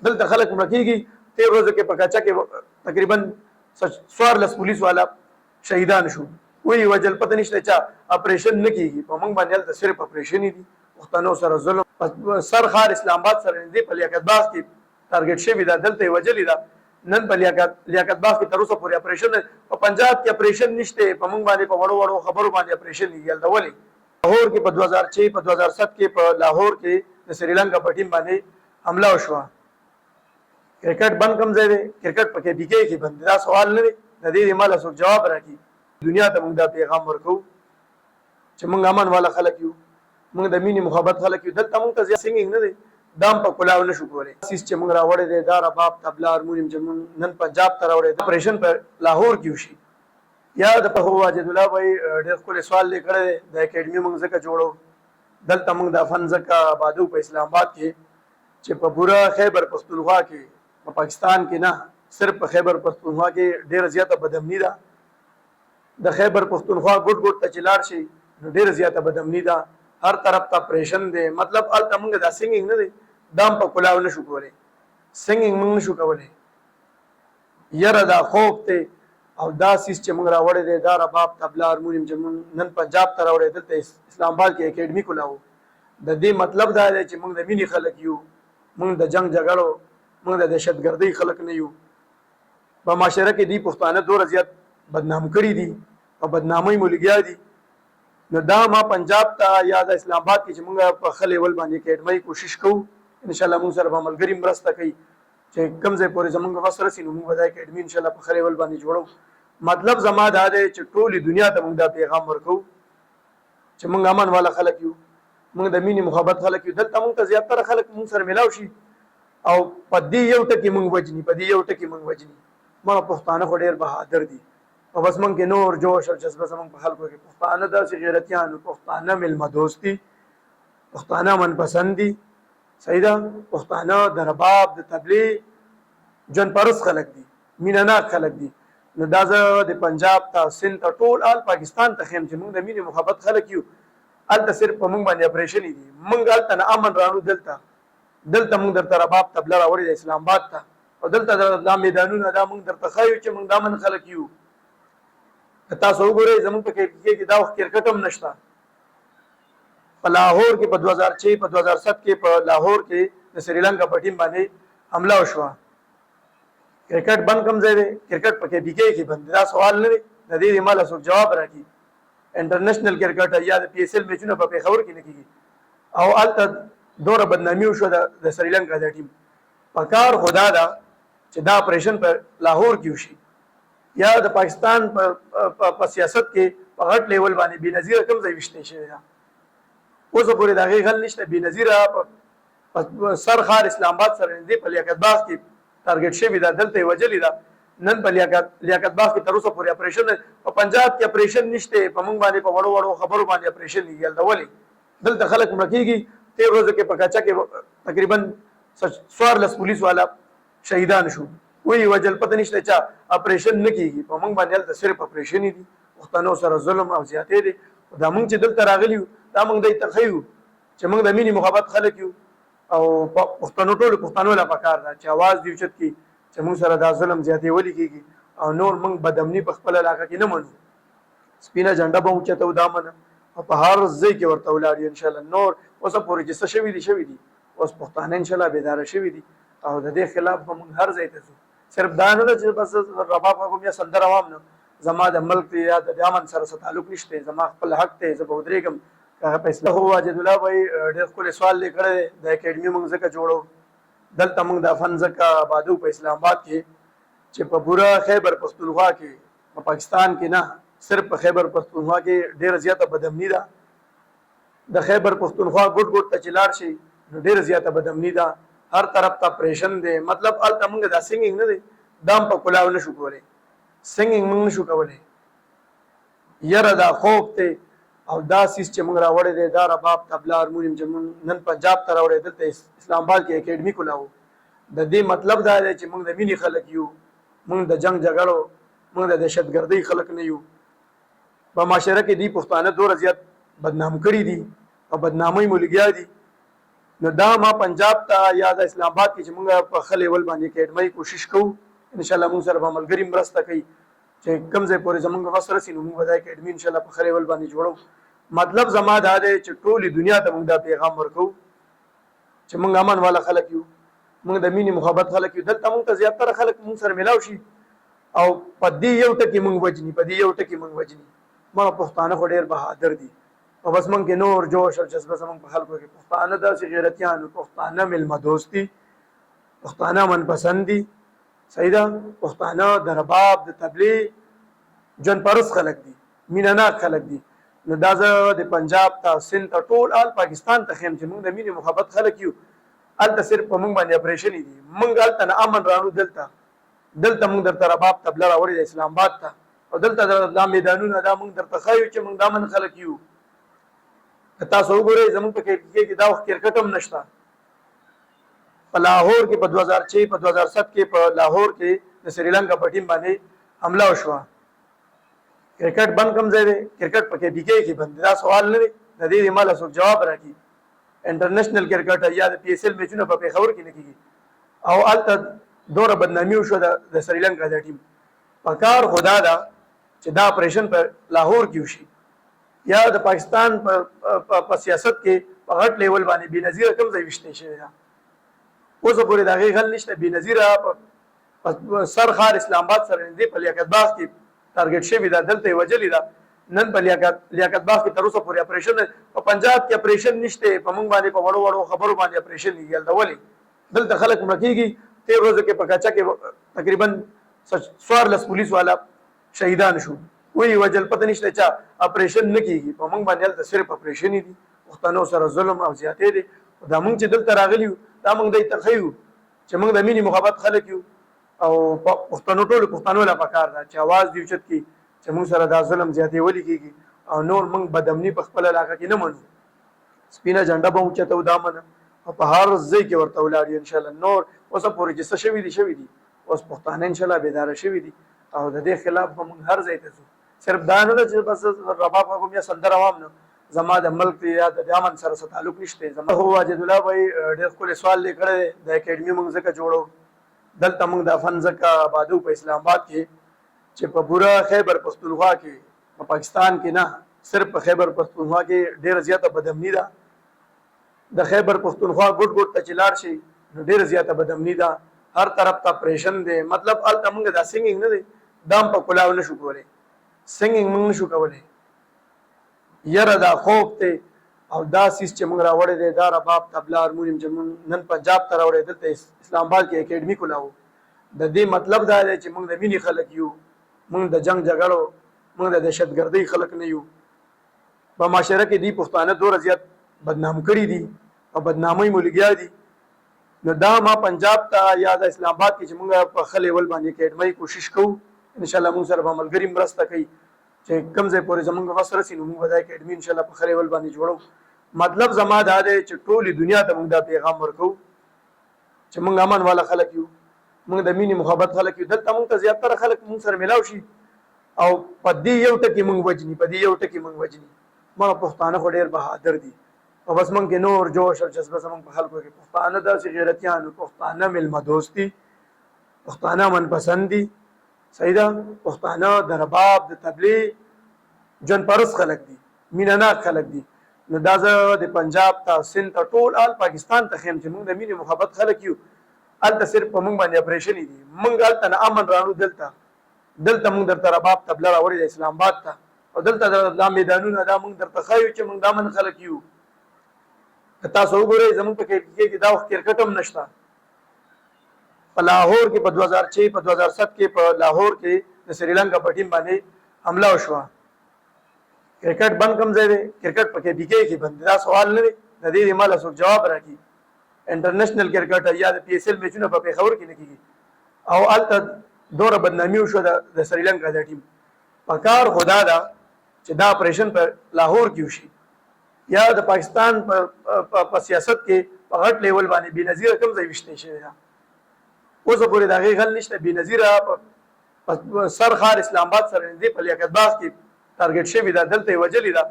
دلته خلک مړه کېږي. 13 ورځو کې په کچه کې تقریبا 14 پولیس والا شهیدان شو. وی وجل پته نشته چې اپریشن نه کیږي په موږ باندې دلته صرف اپریشن دي. پښتنو سره ظلم سر خار اسلام آباد سره نږدې په لیاقت باغ کې ټارګټ شوی دا دلته وجلی دا نن په لیاقت باغ کې تر اوسه پورې اپریشن په پنجاب کې اپریشن نشته. په موږ باندې په وړو وړو خبرو باندې اپریشن کیږي. دا ولی لاهور کې په 2006 په 2007 کې په لاهور کې د سریلانکا په ټیم باندې حمله وشوه. کرکټ بند کوم ځای دی؟ کرکټ پکې بیګي کې بند. دا سوال نه دی، د دې مال څوک جواب راکړي. دنیا ته موږ دا پیغام ورکو چې موږ امن والا خلک یو، موږ د مینې محبت خلک یو. دلته موږ ته زیات سنگینګ نه دی، دام په کلاو نشو کولی. سیس چې موږ راوړی دی دا رباب طبله هارمونیم چې موږ نن پنجاب ته راوړی دی اپریشن په لاهور کې وشي. یا د په واجد الله بھائی ډېر ښکلی سوال دی کړی دی. د اکیډمي موږ ځکه جوړو دلته موږ د فن ځکه آبادو په اسلام آباد کې چې په پوره خیبر پښتونخوا کې په پاکستان کې نه صرف په خیبر پښتونخوا کې ډېره زیاته بدامني ده. د خیبر پښتونخوا ګوټ ګوټ ته چې لاړ شي نو ډېره زیاته بدامني ده. هر طرف ته اپریشن دی. مطلب هلته موږ دا سنګینګ نه دی، دام په کلاو نشو کولی. سنګینګ موږ نشو کولی. یره دا خوف دی او دا سیس چې موږ راوړی دی دا رباب طبله هارمونیم چې موږ نن پنجاب ته راوړی دلته اسلام آباد کې اکیډمي کولاو. د دې مطلب دا دی چې موږ د مینې خلک یو، موږ د جنگ جګړو، موږ د دهشتګردۍ خلک نه یو. په معاشره کې دی پښتانه دومره زیات بدنام کړي دي او بدنامۍ مو لګیا دي. نو دا ما پنجاب ته یا د اسلام آباد کې چې موږ په ښه لیول باندې اکیډمۍ کوشش کوو. انشاءالله موږ سره به ملګري مرسته کوي چې کوم ځای پورې زموږ وس رسي نو موږ به دا اکیډمي انشاءالله په ښه لیول باندې جوړو. مطلب زما دا دی چې ټولې دنیا ته موږ دا پیغام ورکوو چې موږ امن والا خلک یو، موږ د مینې محبت خلک یو. دلته موږ ته زیاتره خلک موږ سره میلاو شي او په دې یو ټکي موږ وجني، په دې یو ټکي موږ وجني. موږ پښتانه خو ډېر بهادر دي او بس موږ کې نور جوش او جذبه زموږ په خلکو کې. پښتانه داسې غیرتیان، پښتانه میلمه دوست دي، پښتانه منپسند دي. صحیح ده؟ پښتانه د رباب د طبلې ژوند پرست خلک دي، مینه ناک خلک دي. نو دا زه د پنجاب ته سند ته ټول آل پاکستان ته خیم چې موږ د مینې محبت خلک یو. هلته صرف په موږ باندې اپریشن دي. موږ هلته نه امن رانو. دلته موږ درته رباب طبله راوړې د اسلام آباد ته او دلته دا میدانونه دا موږ درته ښایو چې موږ د امن خلک یو. که تاسو وګورئ زموږ په کې دا وخت کرکټ هم نشته. په لاهور کې په 2006 په 2007 کې په لاهور کې د سریلانکا په ټیم باندې حمله وشوه. کرکټ بند کوم ځای دی؟ کرکټ پکې بیګي کې بند. دا سوال نه دی، د دې مال څوک جواب راکړي. انټرنیشنل کرکټ یا د پی ایس ایل میچونه په پیښور کې نه کیږي او هلته دوره بدنامي وشوه د سریلانکا د ټیم. پکار خدا دا چې دا اپریشن په لاهور کې وشي. یا د پاکستان په سیاست کې په غټ لیول باندې بېنظیره کوم ځای وشتی شوی ده اوسه پورې د هغې غل نشته. بېنظیره سر خار اسلام آباد سره نږدې په لیاقت باغ کې ټارګټ شوی ده، دلته یې وجلې ده. نن په لیاقت باغ کې تر اوسه پورې اپریشن په پنجاب کې اپریشن نشته. په موږ باندې په وړو وړو خبرو باندې اپریشن کېږي. دا ولې دلته خلک مړه کېږي. 13 ورځو کې په کچه کې تقریبا 14 پولیس والا شهیدان شو. وی وجل پته نشته چې اپریشن نه کیږي. په موږ باندې دلته صرف اپریشن دي. پښتنو سره ظلم او زیاتې دي. دا موږ چې دلته راغلي یو دا موږ د تخیو چې موږ د مینې محبت خلک یو او پښتنو ټولو پښتنو لا پکار ده چې आवाज دی اوچت کی چې موږ سره دا ظلم زیاتې ولي کیږي او نور موږ بدامني په خپل علاقه کې نه منو. سپینه جنډه به اوچته او دا منه او په هر ځای کې ورته ولاړ یو انشاءالله. نور اوسه پورې چې څه شوي دي اوس پښتانه انشاءالله بیداره شوي دي او د دې خلاف به موږ هر ځای ته ځو. صرف دا نه ده چې بس رباب کوم یا سندره وام نه. زما د ملک یا د امن سره څه تعلق نشته. زما خپل حق ته زه به ودرېږم. هغه په اسلام واجد الله بھائی ډېر ښکلی سوال دی کړی دی. د اکیډمي موږ ځکه جوړو دلته موږ د فن ځکه آبادو په اسلام آباد کې چې په پوره خیبر پښتونخوا کې په پاکستان کې نه صرف په خیبر پښتونخوا کې ډېره زیاته بدامني ده. د خیبر پښتونخوا ګوټ ګوټ ته چې لاړ شي نو ډېره زیاته بدامني ده. هر طرف ته اپریشن دی. مطلب هلته موږ دا سنګینګ نه دی، دام په کلاو نشو کولی. سنګینګ موږ نشو کولی. یره دا خوف دی او دا سیس چې موږ راوړی دی دا رباب طبله هارمونیم چې موږ نن پنجاب ته راوړی دلته اسلام آباد کې اکیډمي کولاو. د دې مطلب دا دی چې موږ د مینې خلک یو، موږ د جنگ جګړو، موږ د دهشتګردۍ خلک نه یو. په معاشره کې دی پښتانه دومره زیات بدنام کړي دي او بدنامۍ مو لګیا دي. نو دا ما پنجاب ته یا د اسلام آباد کې چې موږ په ښه لیول باندې اکیډمۍ کوشش کوو ان شاء الله موږ سره به ملګري مرسته کوي چې کوم ځای پورې زموږ وس رسي نو موږ به دا اکیډمي ان شاء الله په ښه لیول باندې جوړو مطلب زما دا دی چې ټولې دنیا ته موږ دا پیغام ورکوو چې موږ امن والا خلک یو موږ د مینې محبت خلک یو دلته موږ ته زیاتره خلک موږ سره ملاو شي او په دې یو ټکي موږ وجني په دې یو ټکي موږ وجني موږ پښتانه خو ډېر بهادر دي او بس موږ کې نور جوش او جذبه زموږ په خلکو کې پښتانه داسې غیرتیان پښتانه میلمه دوست دي پښتانه من پسند دي صحیح ده پښتانه د رباب د تبلیغ جن پرس خلک دي مینه ناک خلک دي نو دا زه د پنجاب ته سند ته ټول آل پاکستان ته خیم چې موږ د مینې محبت خلک یو هلته صرف په موږ باندې اپریشن دي موږ هلته نه امن رانو دلته موږ درته رباب تبله راوړې د اسلام آباد ته او دلته دا میدانونه دا موږ درته ښایو چې موږ د امن خلک یو تاسو وګورئ زموږ په کې دا وخت کرکټ هم نشته په لاهور کې په 2006 په 2007 کې په لاهور کې د سریلانکا په ټیم باندې حمله وشوه کرکټ بند کوم ځای دی کرکټ په کې بیګي کې بند دا سوال نه دی د دې مال څوک جواب راکړي انټرنیشنل کرکټ یا د پی ایس ایل میچونه په پیښور کې نه کیږي او الته دوره بدنامي وشو د سریلانکا د ټیم په کار خدا دا چې دا اپریشن په لاهور کې وشي یا د پاکستان په سیاست کې په غټ لیول باندې بېنظیره کوم ځای وشته شوی دا اوس پورې د هغې غل نشته بېنظیره سرخار اسلام آباد سره نږدې په لیاقت باغ کې ټارګټ شوي ده دلته یې وجلې ده نن په لیاقت باغ کې تر اوسه پورې اپریشن په پنجاب کې اپریشن نشته په موږ باندې په وړو وړو خبرو باندې اپریشن کېږي هلته ولې دلته خلک مړه کېږي 13 ورځو کې په کچه کې تقریبا 14 پولیس والا شهیدان شو وی وجل پته نشته چې اپریشن نه کیږي په موږ باندې هلته صرف اپریشن دي پښتنو سره ظلم او زیاتې دي دا موږ چې دلته راغلي دا موږ د تخیو چې موږ د مینې محبت خلک یو او پښتنو ټول پښتنو لا پکار دا چې आवाज دی چت کی چې موږ سره دا ظلم زیاتې ولي کیږي او نور موږ بدامني په خپل علاقه کې نه منو سپینه جنډه به اوچته و دا منه او په هر ځای کې ورته ولاړ ان شاء الله نور اوس پورې چې څه شوي دي اوس پښتانه ان شاء الله بیدار شوي دي او د دې خلاف به موږ هر ځای ته ځو صرف دا نه چې بس رباب کوم یا سندر عوام نه زما د ملک یا د امن سره تعلق نشته زما هو واجد الله بھائی ډېر خپل سوال لیکړی د اکیډمي موږ ځکه جوړو دلته موږ د فن ځکه آبادو په اسلام آباد کې چې په پورا خیبر پښتونخوا کې په پاکستان کې نه صرف په خیبر پښتونخوا کې ډېره زیاته بدامني ده د خیبر پښتونخوا ګډ ته چې لاړ شي ډېره زیاته بدامني ده هر طرف ته اپریشن دی مطلب هلته موږ دا سنګینګ نه دی دام په کلاو نشو کولی سنگینګ موږ نشو کولی یره دا خوب ته او دا سیس چې موږ راوړی دی دا رباب تبله هارمونیم چې موږ نن پنجاب ته راوړی دلته اسلام آباد کې اکیډمي کولاو د دې مطلب دا دی چې موږ د مینې خلک یو موږ د جنگ جګړو موږ د دهشتګردۍ خلک نه یو په معاشره کې دی پښتانه دوره زیات بدنام کړي دي او بدنامۍ مو لګیا دي نو دا ما پنجاب ته یا د اسلام آباد کې چې موږ په ښه لیول باندې اکیډمۍ کوشش کوو ان شاء الله موږ سره به ملګري مرسته کوي چې کوم ځای پورې زموږ وس رسي نو موږ به دا اکیډمي ان شاء الله په ښه لیول باندې جوړو مطلب زما دا دی چې ټولې دنیا ته موږ دا پیغام ورکوو چې موږ امن والا خلک یو موږ د مینې محبت خلک یو دلته موږ ته زیاتره خلک موږ سره ملاو شي او په دې یو ټکي موږ وجني په دې یو ټکي موږ وجني موږ پښتانه خو ډېر بهادر دي او بس موږ کې نور جوش او جذبه زموږ په خلکو کې پښتانه داسې غیرتیان پښتانه میلمه دوست دي پښتانه من پسند دي صحیح ده پښتانه د رباب د تبلیغ جن پرس خلک دي مینه ناک خلک دي نو دا زه د پنجاب ته سند ته ټول آل پاکستان ته خیم چې موږ د مینې محبت خلک یو هلته صرف په موږ باندې اپریشن دي موږ هلته نه امن رانو دلته موږ درته رباب تبله راوړې د اسلام آباد ته او دلته دا میدانونه دا موږ درته ښایو چې موږ د امن خلک یو تاسو وګورئ زموږ په کې دا وخت کرکټ هم نشته په لاهور کې په 2006 په 2007 کې په لاهور کې د سریلانکا په ټیم باندې حمله وشوه کرکټ بند کوم ځای دی کرکټ په کې بیګي کې بند دا سوال نه دی د دې مال څوک جواب راکړي انټرنیشنل کرکټ یا د پی ایس ایل میچونه په پیښور کې نه کیږي او الته دوره بدنامي وشو د سریلانکا د ټیم په کار خدا دا چې دا اپریشن په لاهور کې وشي یا د پاکستان په سیاست کې په غټ لیول باندې بېنظیره کوم ځای وشته شوی ده اوس پورې د هغې غل نشته بېنظیره سرخار اسلام آباد سره نږدې په لیاقت باغ کې ټارګټ شوي ده دلته یې وجلې ده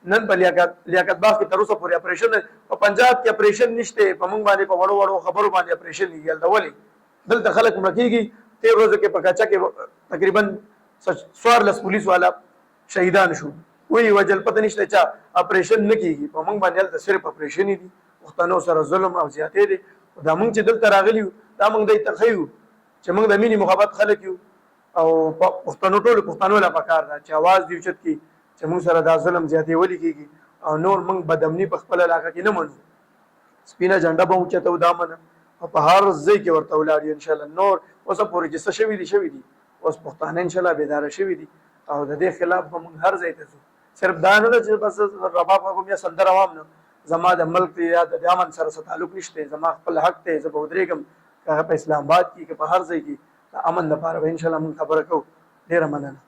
نن په لیاقت باغ کې تر اوسه پورې اپریشن په پنجاب کې اپریشن نشته، په موږ باندې په وړو وړو خبرو باندې اپریشن کیږي. دلته ولې دلته خلک مړه کېږي. 13 ورځو کې په کچا کې تقریبا 14 پولیس والا شهیدان شو. وی وجل پته نشته چې اپریشن نه کیږي، په موږ باندې دلته صرف اپریشن دي. پښتنو سره ظلم او زیاتې دي. دا موږ چې دلته راغلي یو دا موږ د تخیو چې موږ د مینې محبت خلک یو او پښتنو ټول پښتنو لا پکار دا چې आवाज دی چت کی چې موږ سره دا ظلم زیاتې ولي کیږي او نور موږ بدامني په خپل علاقه کې نه منو. سپینه جنډه به اوچته دا منه او په هر ځای کې ورته ولاړ ان شاء الله. نور اوس پورې چې څه شوي دي اوس پښتانه ان شاء الله بیدار شوي دي او د دې خلاف به موږ هر ځای ته ځو. صرف دا نه چې بس رباب کوم یا سندر عوام نه، زما د ملک یا د امن سره تعلق نشته. زما خپل حق ته زه به ودرېږم که په اسلام آباد کې که په هر ځای کې د امن لپاره به ان شاء الله موږ خبره کوو. ډېره مننه.